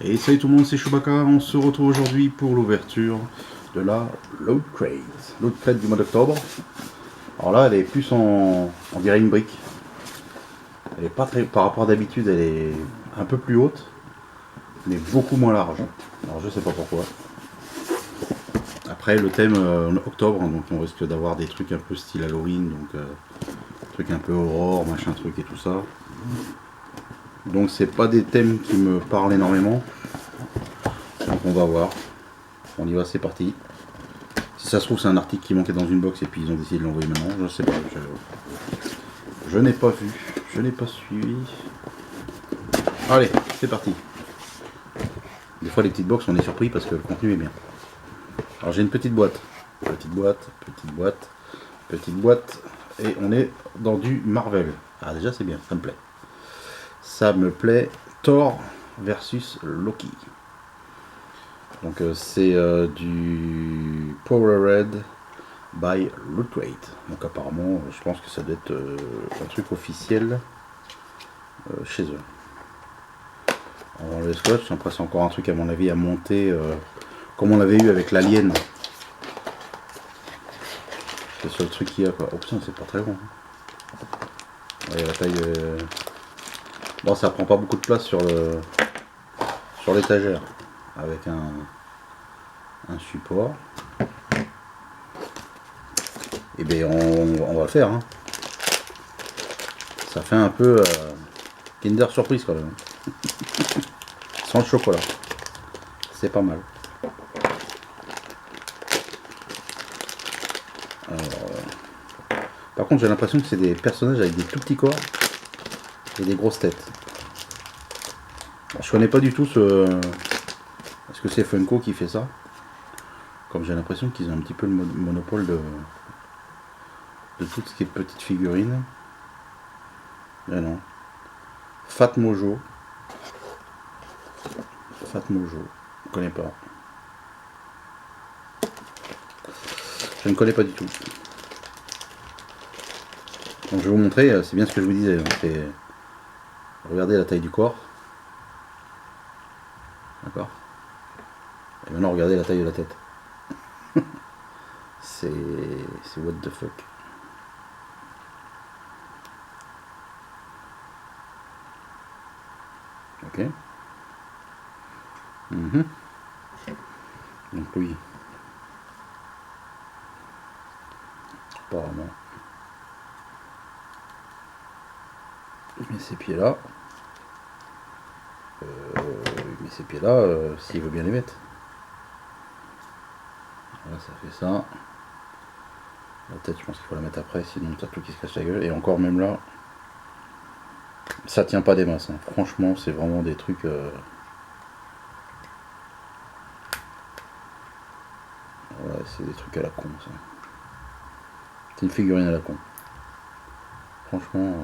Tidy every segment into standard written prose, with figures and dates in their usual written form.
Et salut tout le monde, c'est Chewbacca, on se retrouve aujourd'hui pour l'ouverture de la Loot Crate. Loot Crate du mois d'octobre. Alors là, elle est plus on dirait une brique. Elle est pas très, par rapport à d'habitude, elle est un peu plus haute, mais beaucoup moins large. Alors je sais pas pourquoi. Après le thème octobre, hein, donc on risque d'avoir des trucs un peu style Halloween, donc trucs un peu aurore, machin truc et tout ça. Donc c'est pas des thèmes qui me parlent énormément. Donc on va voir. On y va, c'est parti. Si ça se trouve, c'est un article qui manquait dans une box et puis ils ont décidé de l'envoyer maintenant. Je sais pas. Je n'ai pas vu. Je n'ai pas suivi. Allez, c'est parti. Des fois, les petites box, on est surpris parce que le contenu est bien. Alors, j'ai une petite boîte. Petite boîte, petite boîte, petite boîte. Et on est dans du Marvel. Ah, déjà, c'est bien. Ça me plaît. Ça me plaît. Thor versus Loki. Donc, c'est du Power Red by Loot Crate. Donc apparemment, je pense que ça doit être un truc officiel chez eux. On le scotch, après c'est encore un truc à mon avis à monter comme on l'avait eu avec l'Alien. C'est le seul truc qu'il y a quoi. Oh putain, c'est pas très bon. Ouais, la taille. Bon, ça prend pas beaucoup de place sur l'étagère avec un support. Et bien on va le faire. Hein. Ça fait un peu Kinder Surprise quand même. Sans le chocolat. C'est pas mal. Alors, par contre, j'ai l'impression que c'est des personnages avec des tout petits corps et des grosses têtes. Alors, je connais pas du tout ce. Est-ce que c'est Funko qui fait ça? Comme j'ai l'impression qu'ils ont un petit peu le monopole de tout ce qui est petites figurines. Mais non. Fat Mojo. Fat Mojo. Je ne connais pas. Je ne connais pas du tout. Donc je vais vous montrer, c'est bien ce que je vous disais. Regardez la taille du corps. D'accord. Et maintenant regardez la taille de la tête. C'est what the fuck. Ok. Donc oui. Apparemment. Il met ses pieds là. Il met ses pieds là s'il veut bien les mettre. Voilà, ça fait ça. La tête, je pense qu'il faut la mettre après, sinon t'as tout qui se cache la gueule. Et encore, même là, ça tient pas des masses. Hein. Franchement, c'est vraiment des trucs. Ouais, c'est des trucs à la con, ça. C'est une figurine à la con. Franchement.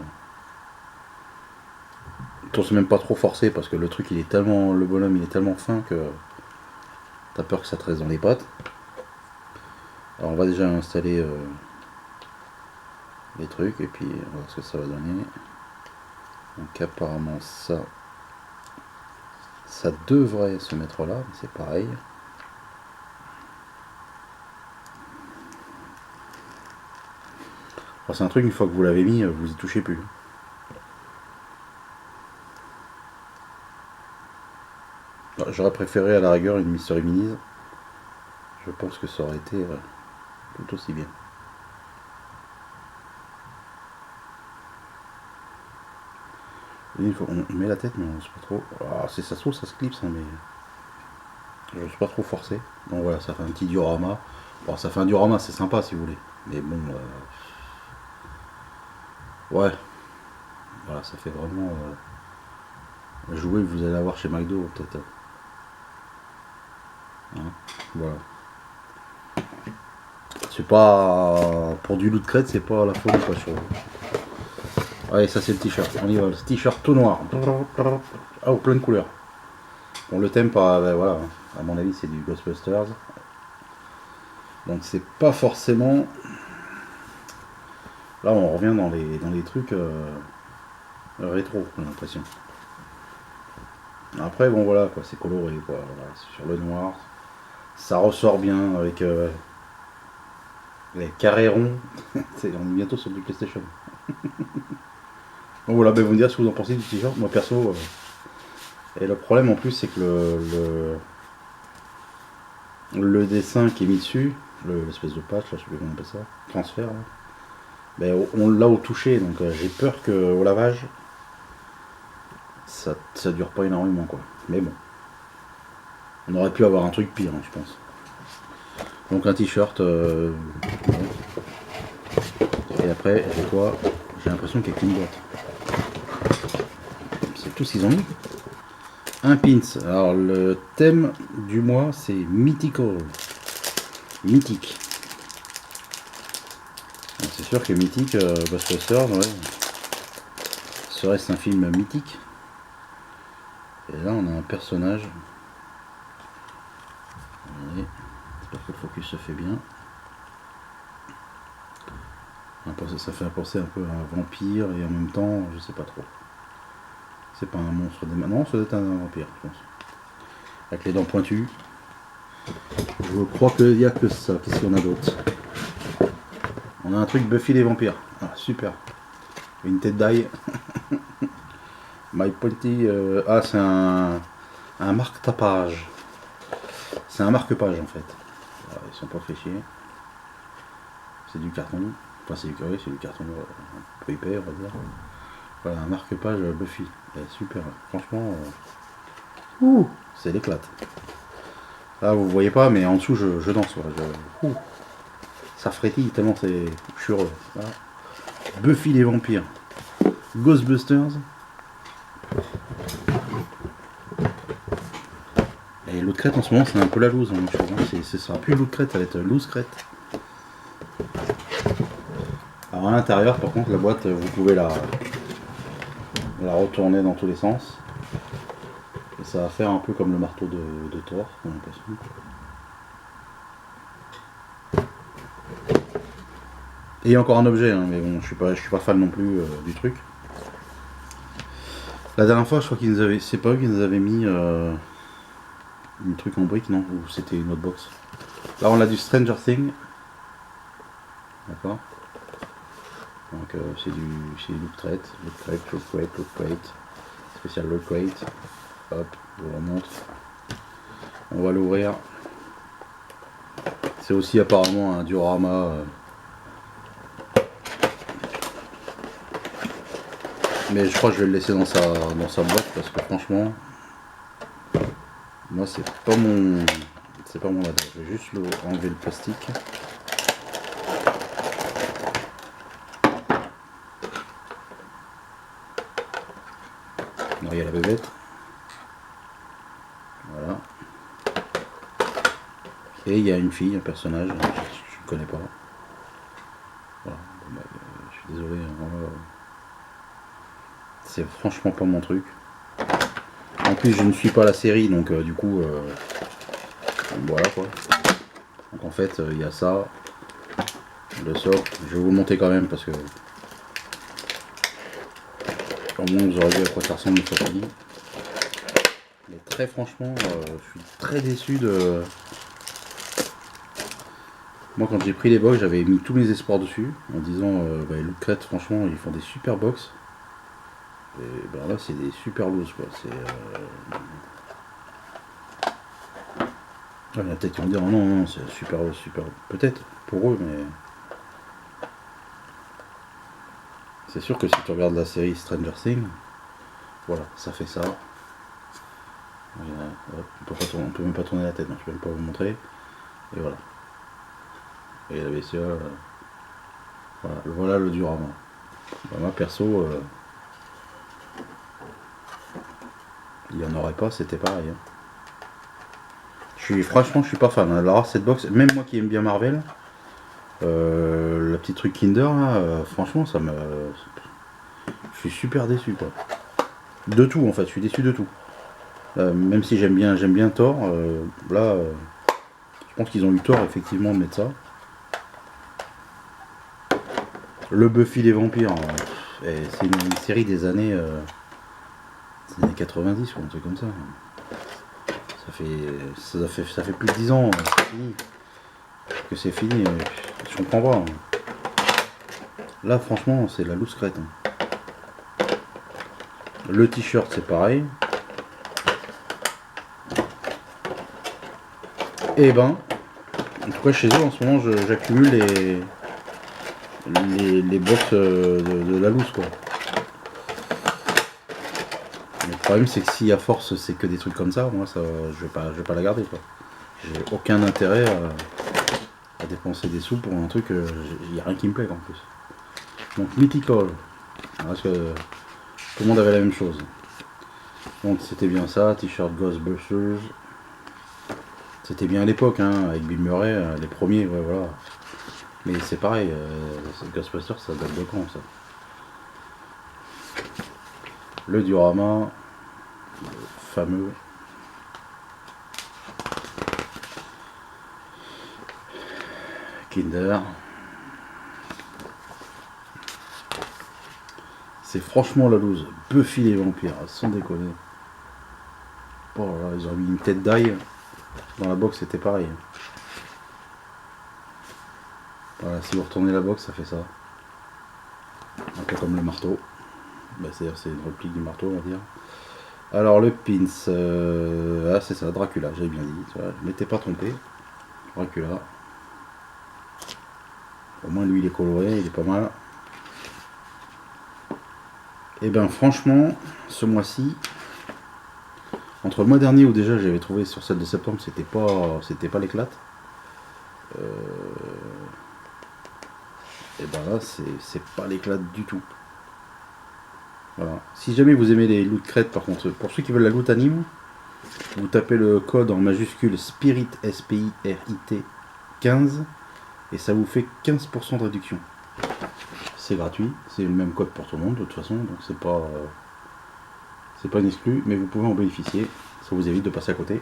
C'est même pas trop forcé parce que le truc, il est tellement. Le bonhomme, il est tellement fin que. T'as peur que ça te reste dans les pattes. Alors, on va déjà installer les trucs et puis on va voir ce que ça va donner. Donc, apparemment, ça devrait se mettre là, mais c'est pareil. C'est un truc, une fois que vous l'avez mis, vous y touchez plus. J'aurais préféré à la rigueur une Mystery Minis. Je pense que ça aurait été tout aussi bien. On met la tête, mais on sait pas trop. Ah, c'est ça se trouve, ça se clipse, hein, mais je ne suis pas trop forcé. Donc voilà, ça fait un petit diorama. Bon, ça fait un diorama, c'est sympa si vous voulez. Mais bon, ouais, voilà, ça fait vraiment jouer que vous allez avoir chez McDo, peut-être. Hein, voilà. C'est pas. Pour du loot crête, c'est pas la folie, quoi, sur. Allez, ça c'est le t-shirt. On y va. Le t-shirt tout noir. Ah, plein de couleurs. Bon, le thème, voilà. À mon avis, c'est du Ghostbusters. Donc, c'est pas forcément. Là, on revient dans les trucs rétro, j'ai l'impression. Après bon voilà quoi, c'est coloré quoi, voilà, c'est sur le noir, ça ressort bien avec les carrés ronds. On est bientôt sur du PlayStation. Donc voilà, ben vous me direz ce que vous en pensez du t-shirt. Moi perso, et le problème en plus c'est que le dessin qui est mis dessus, l'espèce de patch, là, je sais plus comment on appelle ça, transfert, là, ben, on l'a au toucher, donc j'ai peur que au lavage, ça dure pas énormément quoi. Mais bon, on aurait pu avoir un truc pire, hein, je pense. Donc un t-shirt, ouais. Et après, j'ai quoi? J'ai l'impression qu'il n'y a qu'une boîte. C'est tout ce qu'ils ont mis. Un pins. Alors le thème du mois c'est Mythical. Mythique. C'est sûr que mythique, Ghostbusters, ouais. Serait-ce un film mythique? Et là on a un personnage. J'espère que le focus se fait bien. Ça fait penser un peu à un vampire et en même temps, je sais pas trop. C'est pas un monstre des... Non, ça doit être un vampire, je pense. Avec les dents pointues. Je crois qu'il n'y a que ça. Qu'est-ce qu'il y en a d'autre? On a un truc Buffy les vampires. Ah, super. Une tête d'ail. My Pointy. Ah, c'est un marque-tapage. C'est un marque-page en fait. Alors, ils sont pas fait chier. C'est du carton. Enfin, c'est du carton un peu épais, on va dire. Voilà, un marque-page Buffy. Super. Franchement, c'est l'éclate. Là, vous voyez pas, mais en dessous, je danse. Voilà, ça frétille tellement je suis heureux. Voilà. Buffy les vampires. Ghostbusters. Et l'eau de crête en ce moment c'est un peu la loose, hein, je trouve. Ce sera plus l'eau de crête, ça va être loose crête. Alors à l'intérieur par contre la boîte vous pouvez la retourner dans tous les sens. Et ça va faire un peu comme le marteau de Thor, j'ai l'impression. Et encore un objet, hein, mais bon je suis pas fan non plus du truc. La dernière fois je crois qu'ils nous avaient. C'est pas eux qui nous avaient mis un truc en brique, non? Ou c'était une autre box. Là on a du Stranger Things. D'accord. Donc c'est du loot crate, spécial loot crate. Hop, je vous remonte. On va l'ouvrir. C'est aussi apparemment un diorama. Mais je crois que je vais le laisser dans sa boîte parce que franchement, moi c'est pas mon label. Je vais juste enlever le plastique. Alors, il y a la bébête. Voilà. Et il y a une fille, un personnage, je ne connais pas. Voilà. Bon, bah, je suis désolé. C'est franchement pas mon truc. En plus, je ne suis pas la série, donc du coup, voilà quoi. Donc en fait, il y a ça, le socle. Je vais vous le monter quand même parce que au moins vous aurez vu à quoi ça ressemble le socle. Mais très franchement, je suis très déçu de. Moi, quand j'ai pris les box, j'avais mis tous mes espoirs dessus en disant, Loot Crate, franchement, ils font des super box. Et ben là, c'est des super loose quoi. Il y en a peut-être qui vont dire oh non, c'est super, super. Peut-être pour eux, mais c'est sûr que si tu regardes la série Stranger Things, voilà, ça fait ça. On peut même pas tourner la tête, donc je vais même pas vous montrer. Et voilà. Et la VCA, voilà le diorama. Bah, moi perso, il n'y en aurait pas, c'était pareil. Hein. Franchement, je suis pas fan. Alors cette box, même moi qui aime bien Marvel, la petite truc Kinder là, franchement, je suis super déçu quoi. De tout en fait, je suis déçu de tout. Même si j'aime bien Thor, là, je pense qu'ils ont eu tort effectivement de mettre ça. Le Buffy les vampires, c'est une série des années. des années 90 ou un truc comme ça. Ça fait plus de 10 ans c'est fini. Que c'est fini. Je comprends pas. Là franchement c'est la loose crête. Le t-shirt c'est pareil. Et ben, en tout cas chez eux en ce moment j'accumule les box de la loose quoi. Le problème c'est que si à force c'est que des trucs comme ça, moi ça je vais pas la garder quoi. J'ai aucun intérêt à dépenser des sous pour un truc, il n'y a rien qui me plaît en plus. Donc Mythical, parce que tout le monde avait la même chose. Donc c'était bien ça, t-shirt Ghostbusters. C'était bien à l'époque, hein, avec Bill Murray, les premiers, ouais, voilà. Mais c'est pareil, Ghostbusters, ça date de quand ça? Le diorama, le fameux. Kinder. C'est franchement la loose. Buffy les vampires, sans déconner. Oh là, ils ont mis une tête d'ail. Dans la box, c'était pareil. Voilà, si vous retournez la box, ça fait ça. Un peu comme le marteau. Bah, c'est une réplique du marteau, on va dire. Alors, le pins. Ah, c'est ça, Dracula, j'avais bien dit. Voilà, je m'étais pas trompé. Dracula. Au moins, lui, il est coloré, il est pas mal. Et ben, franchement, ce mois-ci. Entre le mois dernier où déjà j'avais trouvé sur celle de septembre c'était pas l'éclate. Et ben là c'est pas l'éclate du tout. Voilà. Si jamais vous aimez les loot crêtes par contre, pour ceux qui veulent la loot anime, vous tapez le code en majuscule Spirit SPIRIT 15 et ça vous fait 15% de réduction. C'est gratuit, c'est le même code pour tout le monde de toute façon, donc c'est pas une exclue, mais vous pouvez en bénéficier. Ça vous évite de passer à côté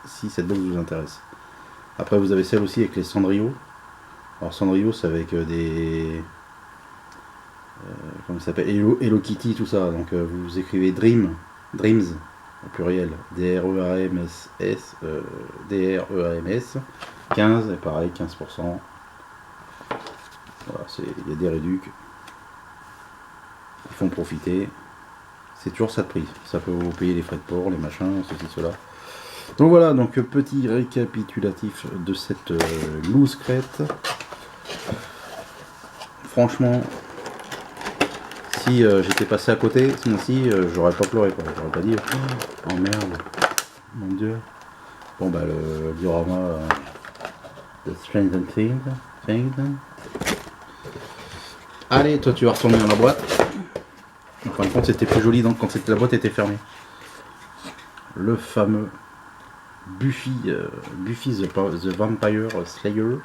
si cette box vous intéresse. Après vous avez celle aussi avec les Sanrio. Alors Sanrio c'est avec des comment ça s'appelle, Hello Kitty, tout ça. Donc vous écrivez Dreams au pluriel, D-R-E-A-M-S, 15 et pareil 15%. Voilà, il y a des réducs. Ils font profiter. C'est toujours ça de prix. Ça peut vous payer les frais de port, les machins, ceci, cela. Donc voilà, donc petit récapitulatif de cette loose crête. Franchement, si j'étais passé à côté ce mois-ci, j'aurais pas pleuré quoi. J'aurais pas dit oh merde, mon dieu. Bon bah le diorama de Stranger Things. Allez, toi tu vas retourner dans la boîte. En fin de compte, c'était plus joli quand la boîte était fermée. Le fameux Buffy the Vampire Slayer.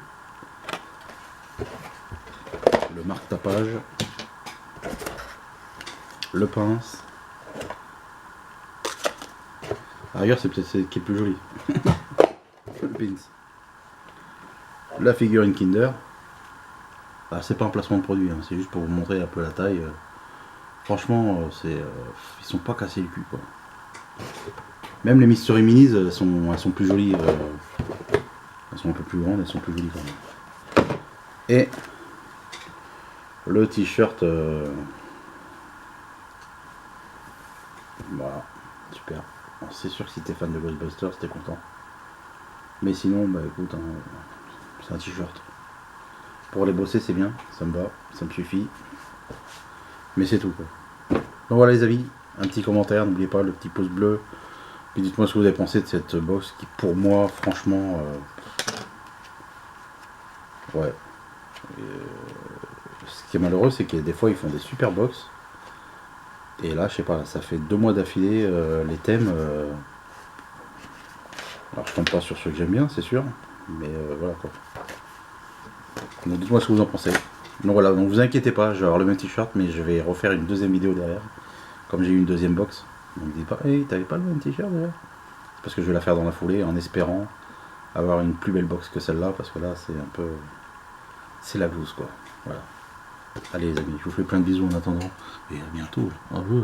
Le marque-tapage. Le pince. Ailleurs, c'est peut-être ce qui est plus joli. Le pins. La figurine Kinder. Ah, c'est pas un placement de produit, hein, c'est juste pour vous montrer un peu la taille. Franchement, ils sont pas cassés le cul quoi. Même les Mystery Minis, elles sont plus jolies. Elles sont un peu plus grandes, elles sont plus jolies quand même. Et le t-shirt, voilà, super. C'est sûr que si t'es fan de Ghostbusters, t'es content. Mais sinon, bah écoute, hein, c'est un t-shirt. Pour les bosser, c'est bien, ça me va, ça me suffit. Mais c'est tout quoi. Donc voilà les amis, un petit commentaire, n'oubliez pas le petit pouce bleu. Puis dites-moi ce que vous avez pensé de cette box qui pour moi franchement ouais. Ce qui est malheureux c'est que des fois ils font des super box. Et là je sais pas, ça fait 2 mois d'affilée les thèmes. Alors je tombe pas sur ceux que j'aime bien c'est sûr. Mais voilà quoi. Donc dites-moi ce que vous en pensez. Donc voilà, donc vous inquiétez pas, je vais avoir le même t-shirt mais je vais refaire une deuxième vidéo derrière. Comme j'ai eu une deuxième box. Donc dites pas, hey, t'avais pas le même t-shirt derrière? C'est parce que je vais la faire dans la foulée en espérant avoir une plus belle box que celle-là parce que là c'est un peu. C'est la blouse quoi. Voilà. Allez les amis, je vous fais plein de bisous en attendant. Et à bientôt. Au revoir.